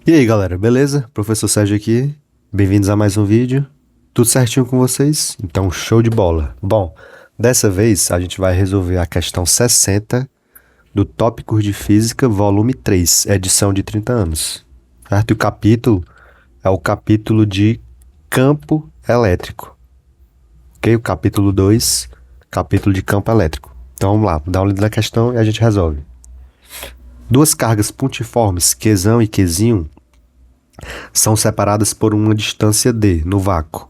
E aí galera, beleza? Professor Sérgio aqui, bem-vindos a mais um vídeo. Tudo certinho com vocês? Então, show de bola. Bom, dessa vez a gente vai resolver a questão 60 do Tópicos de Física, volume 3, edição de 30 anos. Certo? E o capítulo é o capítulo de campo elétrico. Ok? O capítulo 2, capítulo de campo elétrico. Então vamos lá, dá uma lida na questão e a gente resolve. Duas cargas pontiformes, Qzão e Qzinho, são separadas por uma distância d no vácuo.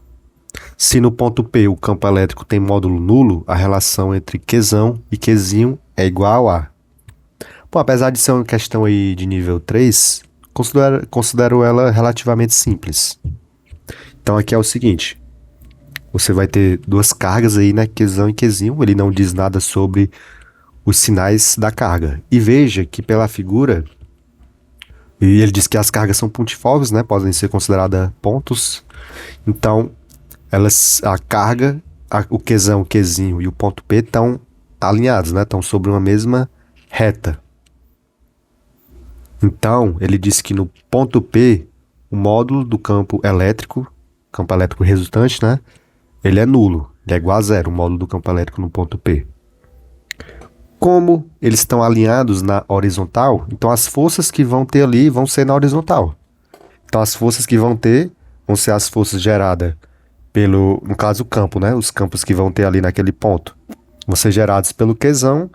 Se no ponto P o campo elétrico tem módulo nulo, a relação entre Qzão e Qzinho é igual a... Bom, apesar de ser uma questão aí de nível 3, considero ela relativamente simples. Então aqui é o seguinte, você vai ter duas cargas aí, né, Qzão e Qzinho, ele não diz nada sobre os sinais da carga. E veja que pela figura, e ele diz que as cargas são pontiformes, né, podem ser consideradas pontos. Então, a carga, o Qzão, o Qzinho e o ponto P estão alinhados, né, estão sobre uma mesma reta. Então, ele diz que no ponto P, o módulo do campo elétrico resultante, né, ele é nulo, ele é igual a zero, o módulo do campo elétrico no ponto P. Como eles estão alinhados na horizontal, então as forças que vão ter ali vão ser na horizontal. Então as forças que vão ter vão ser as forças geradas pelo, no caso o campo, né? Os campos que vão ter ali naquele ponto vão ser gerados pelo Qzão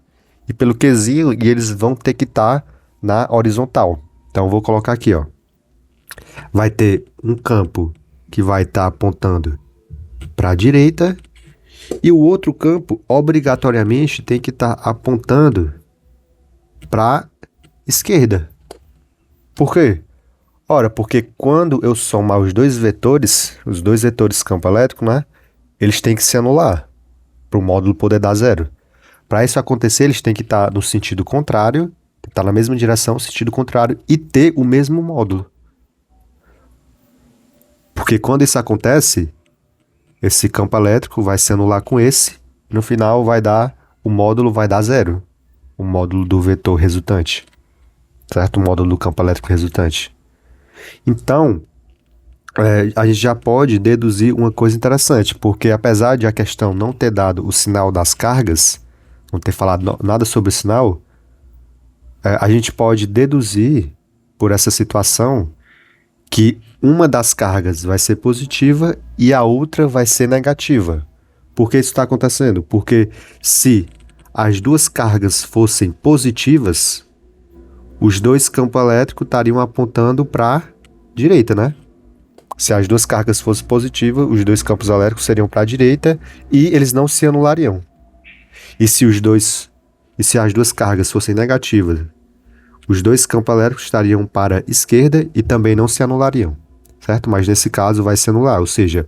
e pelo Qzinho, e eles vão ter que estar na horizontal. Então eu vou colocar aqui, ó. Vai ter um campo que vai estar apontando para a direita e o outro campo obrigatoriamente tem que estar apontando para a esquerda. Por quê? Ora, porque quando eu somar os dois vetores campo elétrico, né? Eles têm que se anular para o módulo poder dar zero. Para isso acontecer, eles têm que estar no sentido contrário, estar na mesma direção, sentido contrário, e ter o mesmo módulo. Porque quando isso acontece, esse campo elétrico vai se anular com esse, no final o módulo vai dar zero. O módulo do vetor resultante. Certo? O módulo do campo elétrico resultante. Então, a gente já pode deduzir uma coisa interessante, porque apesar de a questão não ter dado o sinal das cargas, não ter falado nada sobre o sinal, a gente pode deduzir por essa situação que uma das cargas vai ser positiva e a outra vai ser negativa. Por que isso está acontecendo? Porque se as duas cargas fossem positivas, os dois campos elétricos estariam apontando para a direita, né? Se as duas cargas fossem positivas, os dois campos elétricos seriam para a direita e eles não se anulariam. E se as duas cargas fossem negativas, os dois campos elétricos estariam para a esquerda e também não se anulariam, certo? Mas nesse caso vai se anular, ou seja,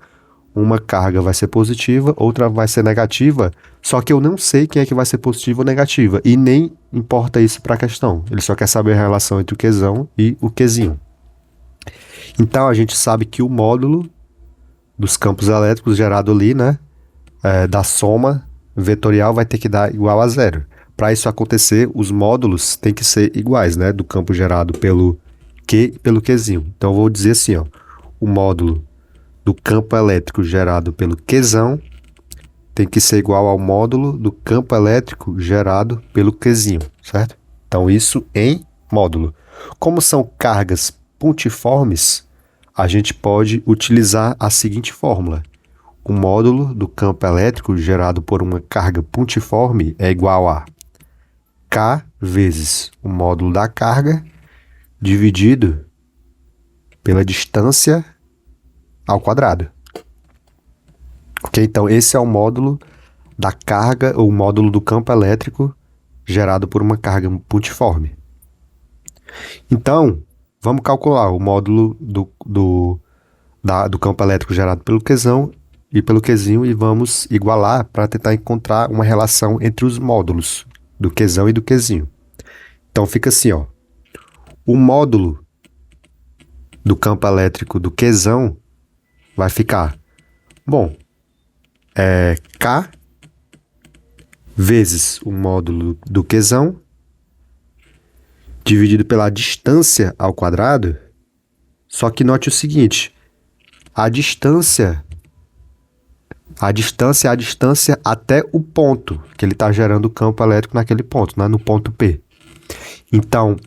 uma carga vai ser positiva, outra vai ser negativa, só que eu não sei quem é que vai ser positiva ou negativa, e nem importa isso para a questão. Ele só quer saber a relação entre o Qzão e o Qzinho. Então a gente sabe que o módulo dos campos elétricos gerado ali, né, da soma vetorial vai ter que dar igual a zero. Para isso acontecer, os módulos têm que ser iguais, né, do campo gerado pelo Q e pelo Qzinho. Então eu vou dizer assim, ó, o módulo do campo elétrico gerado pelo Qzão tem que ser igual ao módulo do campo elétrico gerado pelo Qzinho, certo? Então isso em módulo. Como são cargas pontiformes, a gente pode utilizar a seguinte fórmula. O módulo do campo elétrico gerado por uma carga pontiforme é igual a K vezes o módulo da carga dividido pela distância ao quadrado. Ok? Então, esse é o módulo da carga, ou módulo do campo elétrico gerado por uma carga pontiforme. Então, vamos calcular o módulo do campo elétrico gerado pelo Qzão e pelo Qzinho e vamos igualar para tentar encontrar uma relação entre os módulos do Qzão e do Qzinho. Então fica assim, ó. O módulo do campo elétrico do Qzão vai ficar, bom, K vezes o módulo do Qzão dividido pela distância ao quadrado, Só que note o seguinte, a distância é a distância até o ponto que ele está gerando o campo elétrico naquele ponto, né? No ponto P. Então,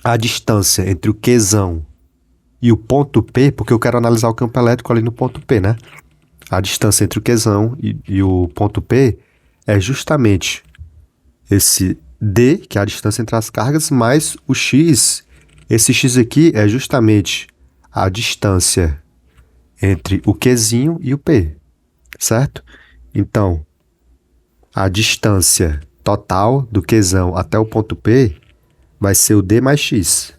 a distância entre o Qzão e o ponto P, porque eu quero analisar o campo elétrico ali no ponto P, né? A distância entre o Qzão e o ponto P é justamente esse D, que é a distância entre as cargas, mais o X. Esse X aqui é justamente a distância entre o Qzinho e o P, certo? Então, a distância total do Qzão até o ponto P vai ser o D mais X,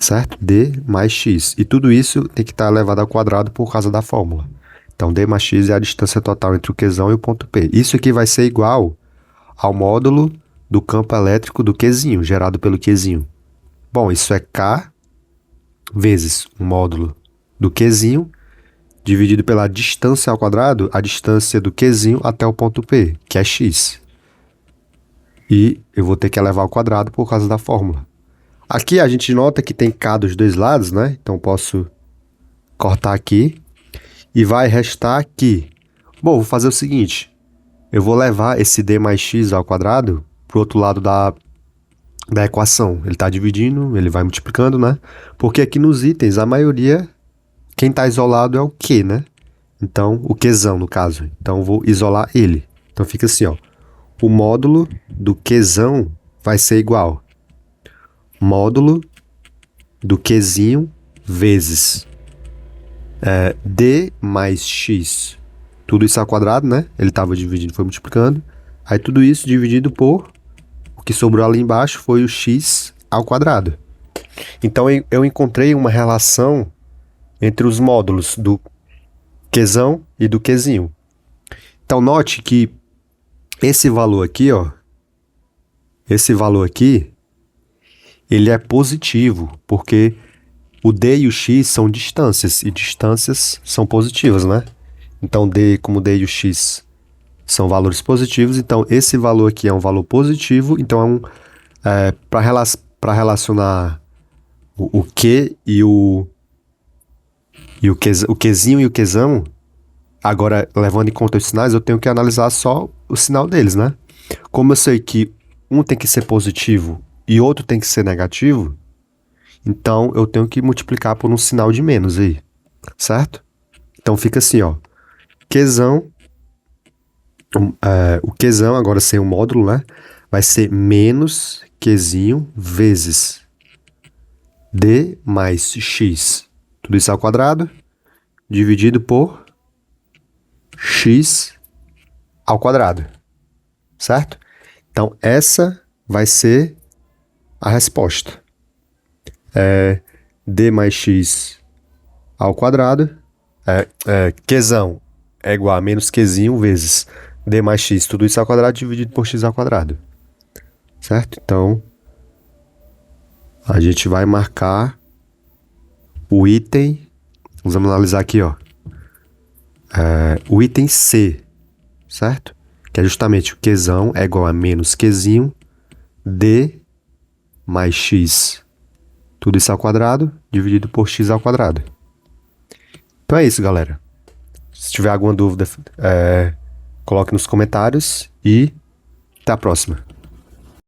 certo? D mais X. E tudo isso tem que estar elevado ao quadrado por causa da fórmula. Então, D mais X é a distância total entre o Qzão e o ponto P. Isso aqui vai ser igual ao módulo do campo elétrico do Qzinho, gerado pelo Qzinho. Bom, isso é K vezes o módulo do Qzinho, dividido pela distância ao quadrado, a distância do Qzinho até o ponto P, que é X. E eu vou ter que elevar ao quadrado por causa da fórmula. Aqui a gente nota que tem K dos dois lados, né? Então posso cortar aqui e vai restar aqui. Bom, vou fazer o seguinte. Eu vou levar esse D mais X ao quadrado para o outro lado da equação. Ele está dividindo, ele vai multiplicando, né? Porque aqui nos itens, a maioria, quem está isolado é o Q, né? Então, o Qzão, no caso. Então, eu vou isolar ele. Então, fica assim, ó. O módulo do Qzão vai ser igual módulo do Qzinho vezes D mais X. Tudo isso ao quadrado, né? Ele estava dividindo, foi multiplicando. Aí tudo isso dividido por o que sobrou ali embaixo foi o X ao quadrado. Então eu encontrei uma relação entre os módulos do Qzão e do Qzinho. Então note que esse valor aqui, ó, esse valor aqui, ele é positivo, porque o D e o X são distâncias, e distâncias são positivas, né? Então, como D e o X são valores positivos, então esse valor aqui é um valor positivo, então para relacionar o Q e o Qzinho e o Qzão, agora levando em conta os sinais, eu tenho que analisar só o sinal deles, né? Como eu sei que um tem que ser positivo e outro tem que ser negativo, então eu tenho que multiplicar por um sinal de menos aí, certo? Então fica assim, ó. Qzão, o Qzão, agora sem o módulo, né? Vai ser menos Qzinho vezes D mais X. Tudo isso ao quadrado, dividido por X ao quadrado, certo? Então, essa vai ser a resposta. D mais X ao quadrado, Qzão é igual a menos Qzinho vezes D mais X, tudo isso ao quadrado dividido por X ao quadrado, certo? Então, a gente vai marcar o item, vamos analisar aqui, ó, o item C, certo? Que é justamente o Qzão é igual a menos Qzinho, D mais X, tudo isso ao quadrado, dividido por X ao quadrado. Então é isso, galera. Se tiver alguma dúvida, coloque nos comentários e até a próxima.